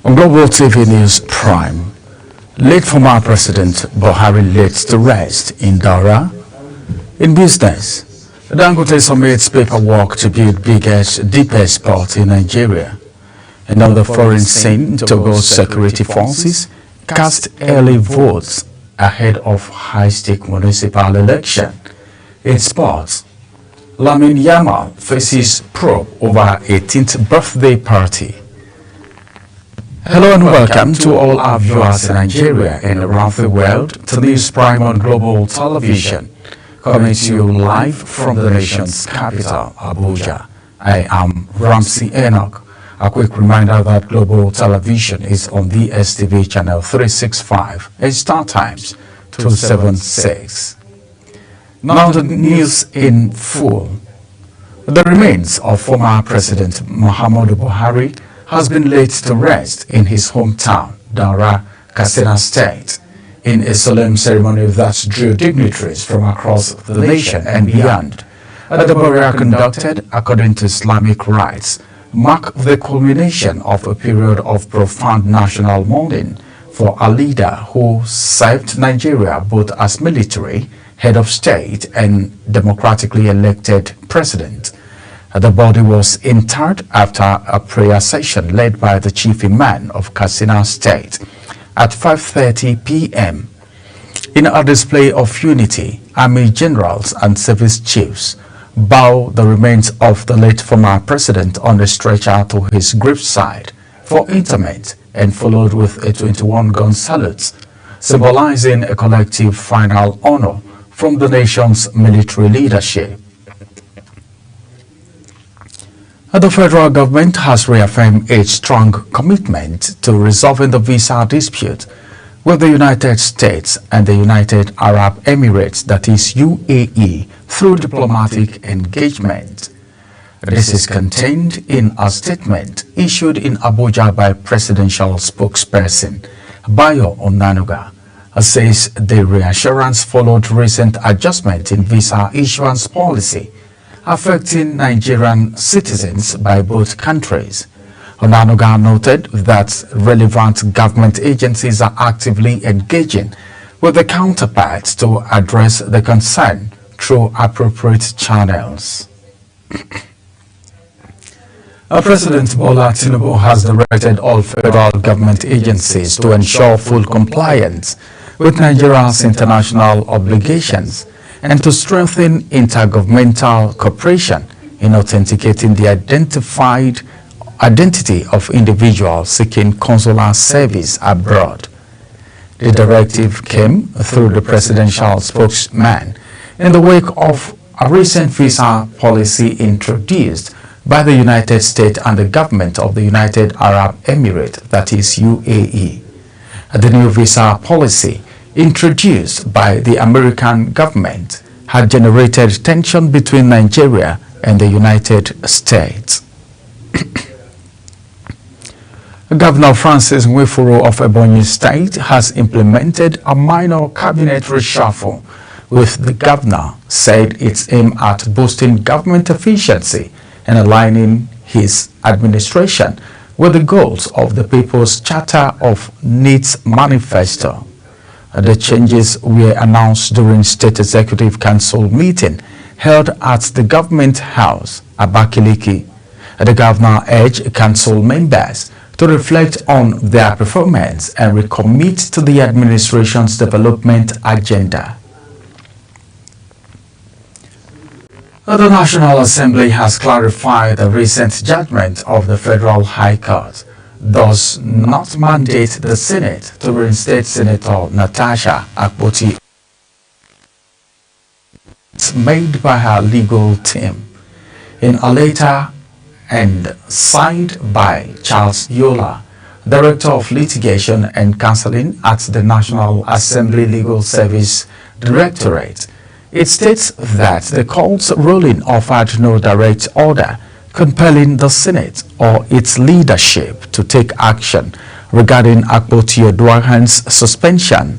On Global TV News Prime, late former President Buhari laid to rest in Daura. In business, Dangote submits paperwork to build biggest, deepest port in Nigeria. And on the foreign scene, Togo's security forces cast early votes ahead of high-stake municipal election. In sports, Lamine Yamal faces probe over 18th birthday party. Hello and welcome to all our viewers in Nigeria and around the world to News Prime on Global Television, coming to you live from the nation's capital, Abuja. I am Ramsey Enoch. A quick reminder that Global Television is on the STV channel 365 and Star Times 276. Now the news in full. The remains of former President Muhammadu Buhari has been laid to rest in his hometown, Daura, Katsina State, in a solemn ceremony that drew dignitaries from across the nation and beyond. The burial, conducted according to Islamic rites, mark the culmination of a period of profound national mourning for a leader who served Nigeria both as military, head of state, and democratically elected president. The body was interred after a prayer session led by the chief imam of Katsina State at 5:30 p.m. In a display of unity, army generals and service chiefs bow the remains of the late former president on a stretcher to his graveside for interment and followed with a 21-gun salute, symbolizing a collective final honor from the nation's military leadership. The federal government has reaffirmed its strong commitment to resolving the visa dispute with the United States and the United Arab Emirates, that is UAE, through diplomatic engagement. This is contained in a statement issued in Abuja by presidential spokesperson Bayo Onanuga. Says the reassurance followed recent adjustment in visa issuance policy affecting Nigerian citizens by both countries. Onanuga noted that relevant government agencies are actively engaging with the counterparts to address the concern through appropriate channels. President Bola Tinubu has directed all federal government agencies to ensure full compliance with Nigeria's international obligations and to strengthen intergovernmental cooperation in authenticating the identity of individuals seeking consular service abroad. The directive came through the presidential spokesman in the wake of a recent visa policy introduced by the United States and the government of the United Arab Emirates, that is UAE. The new visa policy introduced by the American government had generated tension between Nigeria and the United States. Governor Francis Nwifuru of Ebonyi State has implemented a minor cabinet reshuffle, with the governor said it's aimed at boosting government efficiency and aligning his administration with the goals of the People's Charter of Needs Manifesto. The changes were announced during State Executive Council meeting held at the Government House, Abakaliki. The governor urged council members to reflect on their performance and recommit to the administration's development agenda. The National Assembly has clarified the recent judgment of the Federal High Court does not mandate the Senate to reinstate Senator Natasha Akpoti made by her legal team. In a letter and signed by Charles Yola, Director of Litigation and Counseling at the National Assembly Legal Service Directorate, it states that the court's ruling offered no direct order compelling the Senate or its leadership to take action regarding Akpoti Oduahan's suspension.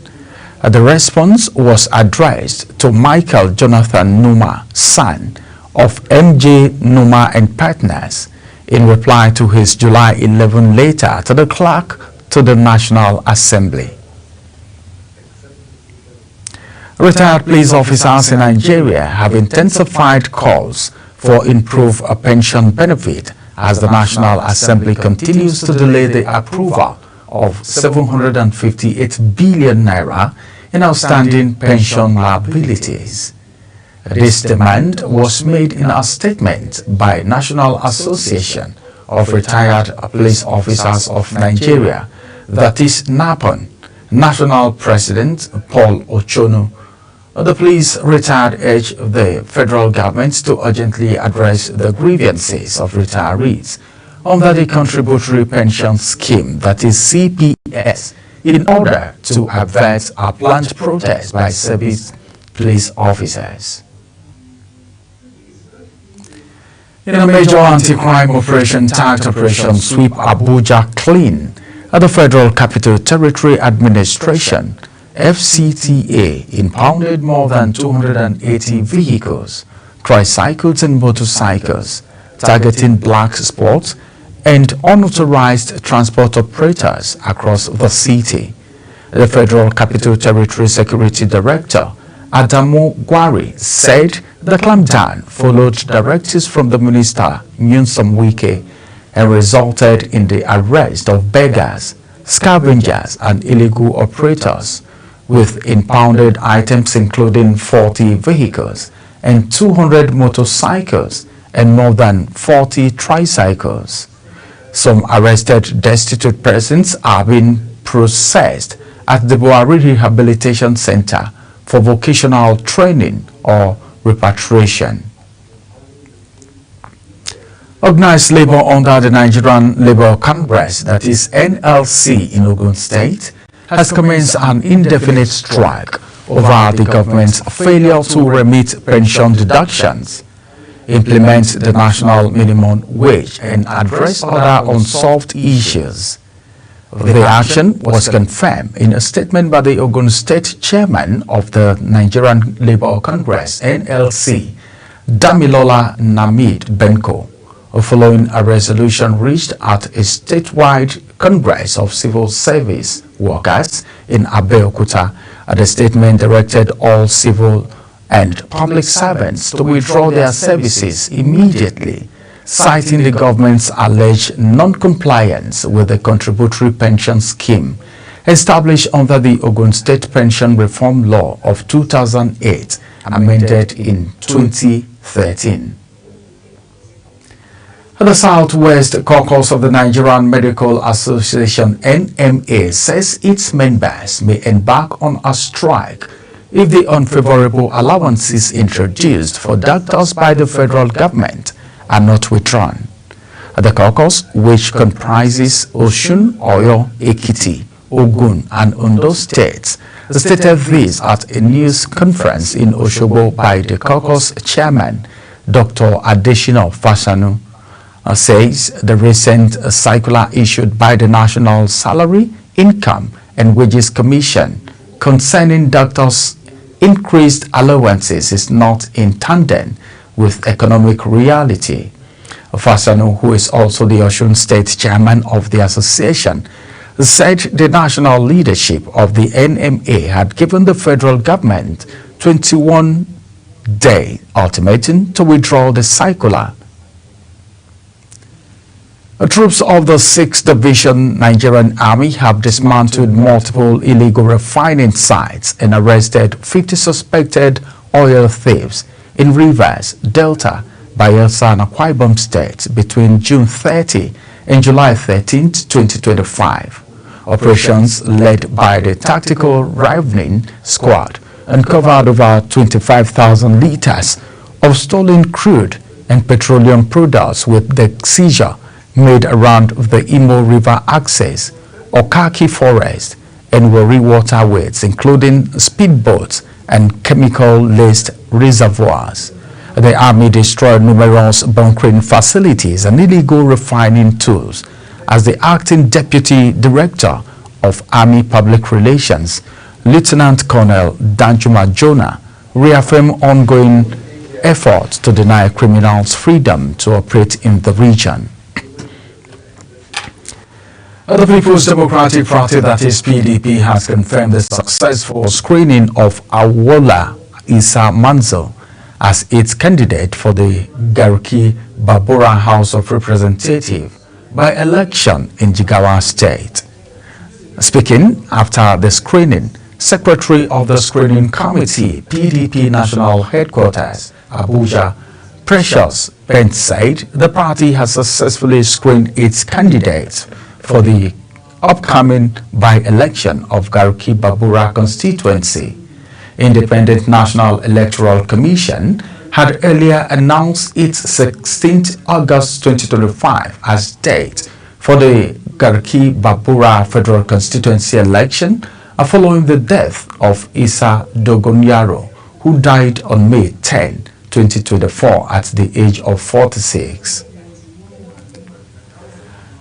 The response was addressed to Michael Jonathan Numa, son of MJ Numa and Partners, in reply to his July 11 letter to the clerk to the National Assembly. Retired police officers in Nigeria have intensified calls for improved pension benefit as the National Assembly continues to delay the approval of 758 billion naira in outstanding pension liabilities. This demand was made in a statement by National Association of Retired Police Officers of Nigeria, that is NAPON, National President Paul Ochono. The police retired urged the federal government to urgently address the grievances of retirees under the Contributory Pension Scheme, that is CPS, in order to avert a planned protest by service police officers. In a major anti-crime operation tagged Operation Sweep Abuja Clean, at the Federal Capital Territory Administration, FCTA impounded more than 280 vehicles, tricycles and motorcycles, targeting black spots and unauthorized transport operators across the city. The Federal Capital Territory Security Director, Adamu Gwari, said the clampdown followed directives from the Minister, Nyesom Wike, and resulted in the arrest of beggars, scavengers and illegal operators, with impounded items including 40 vehicles and 200 motorcycles and more than 40 tricycles. Some arrested destitute persons are being processed at the Buhari Rehabilitation Center for vocational training or repatriation. Organized labor under the Nigerian Labour Congress, that is NLC, in Ogun State, has commenced an indefinite strike over the government's failure to remit pension deductions, implement the national minimum wage, and address other unsolved issues. The action was confirmed in a statement by the Ogun State Chairman of the Nigerian Labour Congress, NLC, Damilola Namid Benko, following a resolution reached at a statewide Congress of Civil Service Workers in Abeokuta. The statement directed all civil and public servants to withdraw their services immediately, citing the government's alleged non-compliance with the contributory pension scheme established under the Ogun State Pension Reform Law of 2008, amended in 2013. The Southwest Caucus of the Nigerian Medical Association (NMA) says its members may embark on a strike if the unfavorable allowances introduced for doctors by the federal government are not withdrawn. The caucus, which comprises Osun, Oyo, Ekiti, Ogun and Ondo states, stated this at a news conference in Osogbo by the caucus chairman, Dr. Adeshina Fasanu. Says the recent circular issued by the National Salary, Income and Wages Commission concerning doctors' increased allowances is not in tandem with economic reality. Fasano, who is also the Osun State Chairman of the association, said the national leadership of the NMA had given the federal government 21-day ultimatum to withdraw the circular. The troops of the 6th Division Nigerian Army have dismantled multiple illegal refining sites and arrested 50 suspected oil thieves in Rivers, Delta, Bayelsa and Akwa Ibom states between June 30 and July 13, 2025. Operations led by the Tactical Rivening Squad uncovered over 25,000 liters of stolen crude and petroleum products with the seizure made around the Imo River access, Okaki Forest, and Wari waterways, including speedboats and chemical-laced reservoirs. The Army destroyed numerous bunkering facilities and illegal refining tools. As the Acting Deputy Director of Army Public Relations, Lieutenant Colonel Danjuma Jonah, reaffirmed ongoing efforts to deny criminals freedom to operate in the region. The People's Democratic Party, that is PDP, has confirmed the successful screening of Awola Isa Manzo as its candidate for the Garki Babura House of Representatives by election in Jigawa State. Speaking after the screening, Secretary of the Screening Committee, PDP National Headquarters, Abuja, Precious Bent said the party has successfully screened its candidates for the upcoming by-election of Garki Babura constituency. Independent National Electoral Commission had earlier announced its 16th August 2025 as date for the Garki Babura Federal Constituency election following the death of Isa Dogonyaro, who died on May 10, 2024 at the age of 46.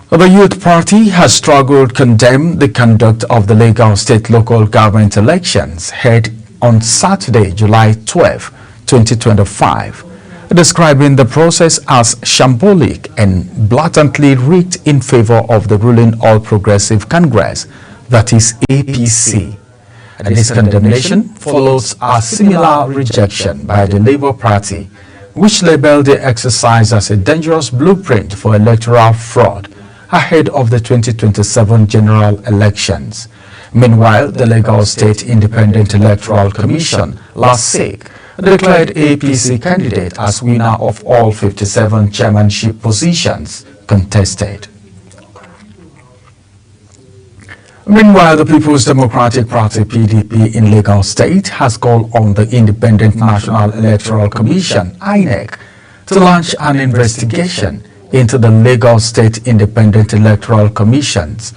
The Youth Party has struggled to condemn the conduct of the Lagos State local government elections held on Saturday, July 12, 2025, describing the process as shambolic and blatantly rigged in favor of the ruling All Progressive Congress, that is APC. And this condemnation follows a similar rejection by the Labour Party, which labeled the exercise as a dangerous blueprint for electoral fraud ahead of the 2027 general elections. Meanwhile, the Lagos State Independent Electoral Commission, LASIC, declared APC candidate as winner of all 57 chairmanship positions contested. Meanwhile, the People's Democratic Party, PDP, in Lagos State has called on the Independent National Electoral Commission, INEC, to launch an investigation into the Lagos State Independent Electoral Commissions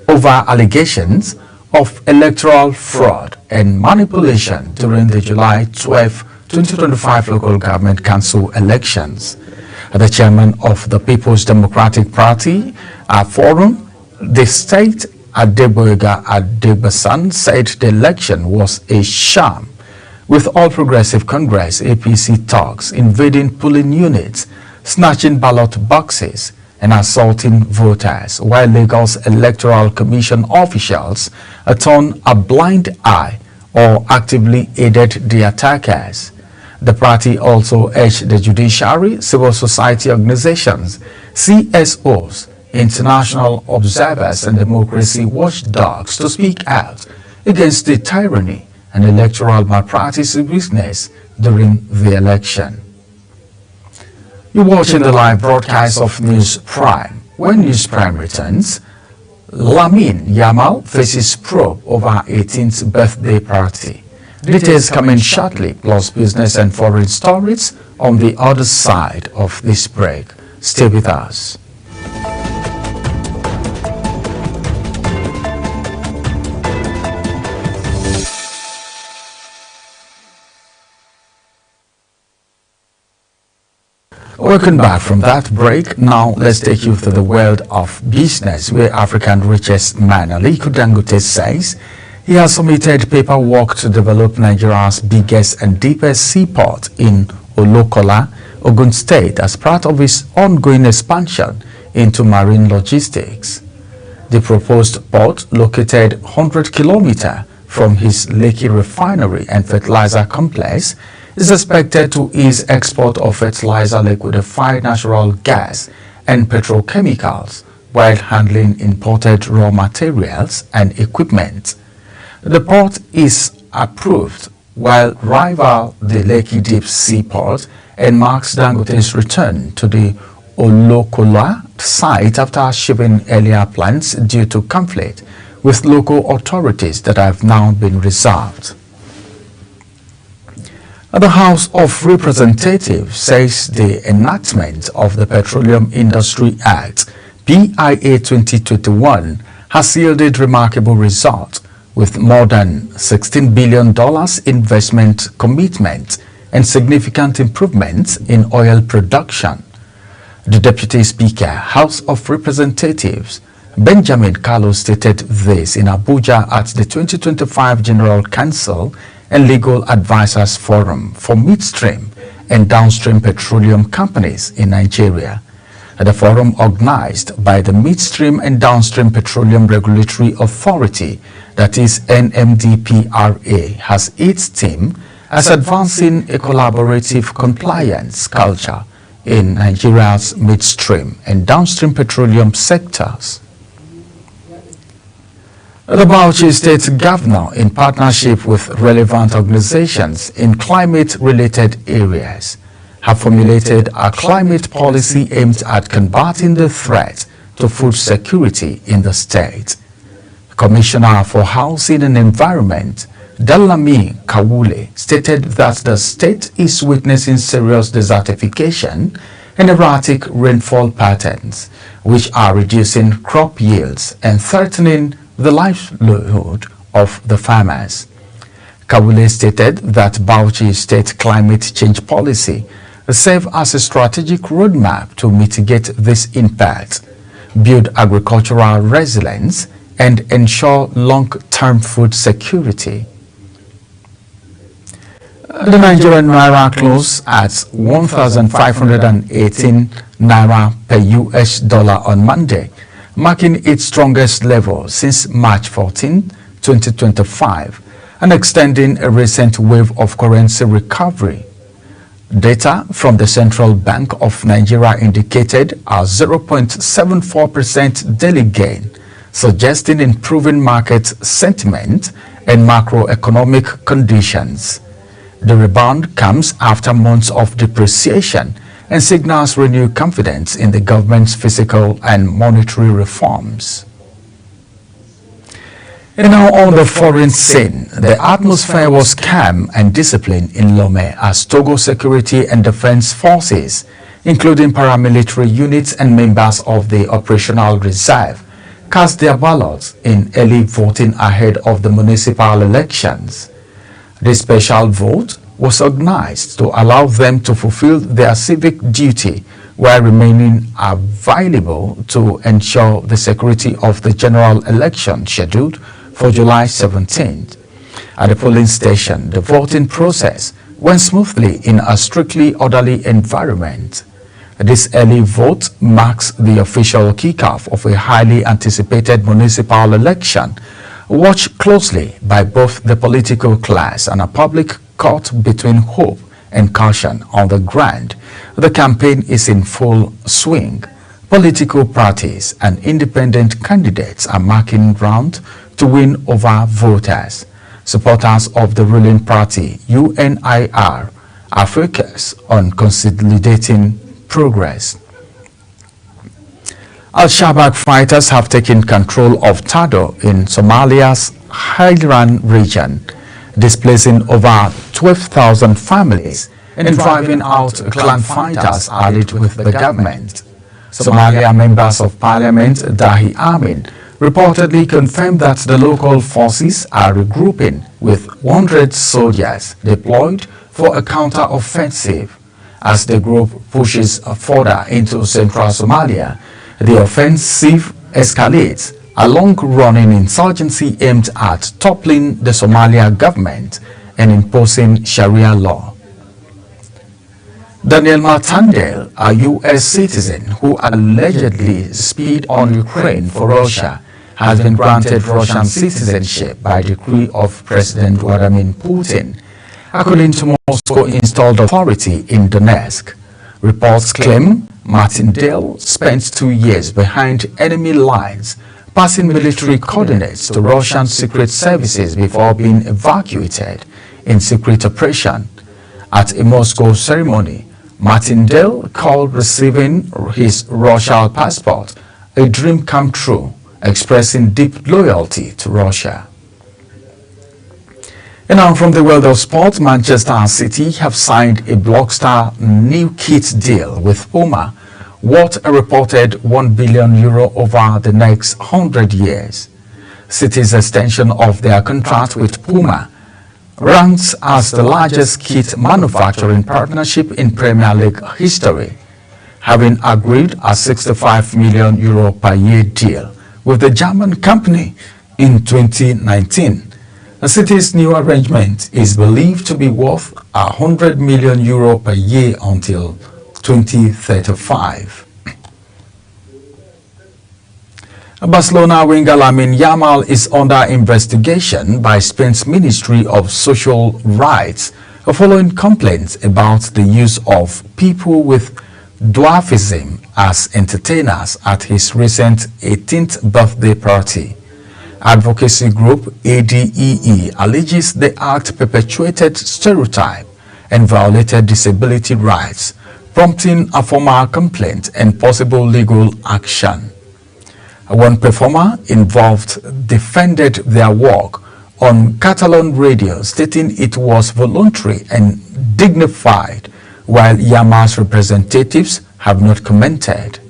over allegations of electoral fraud and manipulation during the July 12, 2025 local government council elections. The chairman of the People's Democratic Party Forum, the state Adeboyega Adebasan, said the election was a sham, with All Progressive Congress APC thugs invading polling units, snatching ballot boxes and assaulting voters, while Lagos Electoral Commission officials turned a blind eye or actively aided the attackers. The party also urged the judiciary, civil society organizations, CSOs, international observers and democracy watchdogs to speak out against the tyranny and electoral malpractice business during the election. You're watching the live broadcast of News Prime. When News Prime returns, Lamin Yamal faces probe over 18th birthday party. Details coming shortly, plus business and foreign stories on the other side of this break. Stay with us. Welcome back from that break. Now let's take you through the world of business, where African richest man Aliko Dangote says he has submitted paperwork to develop Nigeria's biggest and deepest seaport in Olokola, Ogun State, as part of his ongoing expansion into marine logistics. The proposed port, located 100 kilometers from his Lekki refinery and fertilizer complex, is expected to ease export of fertilizer, liquefied natural gas, and petrochemicals while handling imported raw materials and equipment. The port is approved while rival the Lekki Deep Sea Port and marks Dangote's return to the Olokola site after shipping earlier plans due to conflict with local authorities that have now been resolved. The House of Representatives says the enactment of the Petroleum Industry Act PIA 2021 has yielded remarkable results, with more than $16 billion investment commitment and significant improvements in oil production. The Deputy Speaker, House of Representatives, Benjamin Kalu, stated this in Abuja at the 2025 General Council and Legal Advisors Forum for midstream and downstream petroleum companies in Nigeria. The forum, organized by the Midstream and Downstream Petroleum Regulatory Authority, that is NMDPRA, has its theme as advancing a collaborative compliance culture in Nigeria's midstream and downstream petroleum sectors. The Bauchi State Governor, in partnership with relevant organizations in climate-related areas, have formulated a climate policy aimed at combating the threat to food security in the state. Commissioner for Housing and Environment, Dalami Kawule, stated that the state is witnessing serious desertification and erratic rainfall patterns, which are reducing crop yields and threatening the livelihood of the farmers. Kawule stated that Bauchi State climate change policy serves as a strategic roadmap to mitigate this impact, build agricultural resilience, and ensure long-term food security. The Nigerian Naira closed at 1,518 Naira per US dollar on Monday, marking its strongest level since March 14, 2025, and extending a recent wave of currency recovery. Data from the Central Bank of Nigeria indicated a 0.74% daily gain, suggesting improving market sentiment and macroeconomic conditions. The rebound comes after months of depreciation and signals renewed confidence in the government's fiscal and monetary reforms. And now on the foreign scene, the atmosphere was calm and disciplined in Lome as Togo security and defense forces, including paramilitary units and members of the operational reserve, cast their ballots in early voting ahead of the municipal elections. This special vote was organized to allow them to fulfill their civic duty while remaining available to ensure the security of the general election scheduled for July 17th. At the polling station, the voting process went smoothly in a strictly orderly environment. This early vote marks the official kickoff of a highly anticipated municipal election, watched closely by both the political class and a public caught between hope and caution on the ground. The campaign is in full swing. Political parties and independent candidates are marking ground to win over voters. Supporters of the ruling party, UNIR, are focused on consolidating progress. Al-Shabaab fighters have taken control of Tado in Somalia's Highland region, displacing over 12,000 families and driving out clan fighters allied with the government. Somalia members of parliament, Dahi Amin, reportedly confirmed that the local forces are regrouping with 100 soldiers deployed for a counter-offensive. As the group pushes further into central Somalia, the offensive escalates a long-running insurgency aimed at toppling the Somalia government and imposing Sharia law. Daniel Martindale, a U.S. citizen who allegedly spied on Ukraine for Russia, has been granted Russian citizenship by decree of President Vladimir Putin, according to Moscow-installed authority in Donetsk. Reports claim Martindale spent 2 years behind enemy lines, passing military coordinates to Russian secret services before being evacuated in secret operation. At a Moscow ceremony, Martindale called receiving his Russian passport a dream come true, expressing deep loyalty to Russia. And now from the world of sport, Manchester City have signed a blockbuster new kit deal with Prme, worth a reported €1 billion over the next 100 years. City's extension of their contract with Prme ranks as the largest kit manufacturing partnership in Premier League history, having agreed a €65 million per year deal with the German company in 2019. The City's new arrangement is believed to be worth €100 million per year until 2035. Barcelona winger Lamine Yamal is under investigation by Spain's Ministry of Social Rights following complaints about the use of people with dwarfism as entertainers at his recent 18th birthday party. Advocacy group ADEE alleges the act perpetuated stereotype and violated disability rights, prompting a formal complaint and possible legal action. One performer involved defended their work on Catalan radio, stating it was voluntary and dignified, while Yamal's representatives have not commented.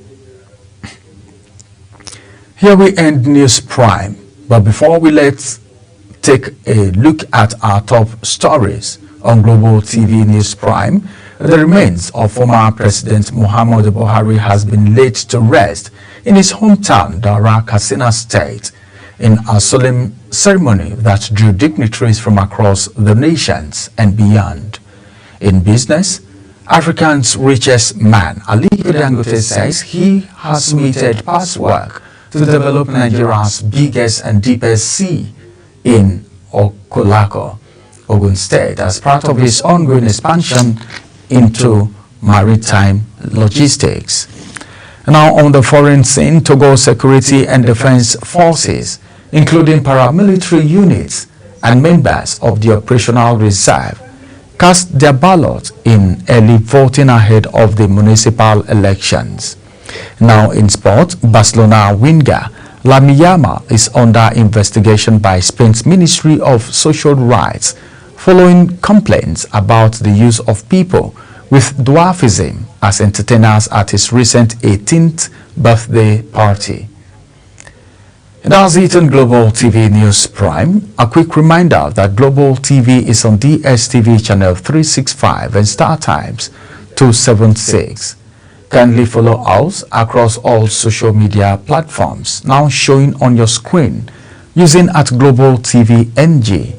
Here we end News Prime, but before let's take a look at our top stories on Global TV News Prime. The remains of former President Muhammadu Buhari has been laid to rest in his hometown, Daura, Katsina State, in a solemn ceremony that drew dignitaries from across the nations and beyond. In business, Africa's richest man, Aliko Dangote, says he has submitted past work to develop Nigeria's biggest and deepest sea in Okolako, Ogun State, as part of his ongoing expansion into maritime logistics. Now on the foreign scene, Togo security and defense forces, including paramilitary units and members of the operational reserve, cast their ballot in early voting ahead of the municipal elections. Now in sport, Barcelona winger Lamine Yamal is under investigation by Spain's Ministry of Social Rights following complaints about the use of people with dwarfism as entertainers at his recent 18th birthday party. And that's it on Global TV News Prime. A quick reminder that Global TV is on DSTV channel 365 and Star Times 276. Kindly follow us across all social media platforms now showing on your screen using @Global TV NG.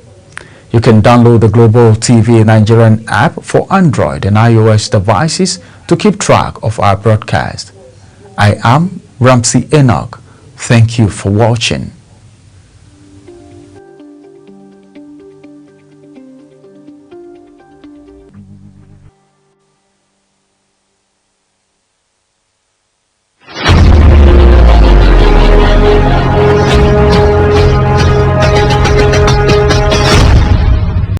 You can download the Global TV Nigerian app for Android and iOS devices to keep track of our broadcast. I am Ramsey Enoch. Thank you for watching.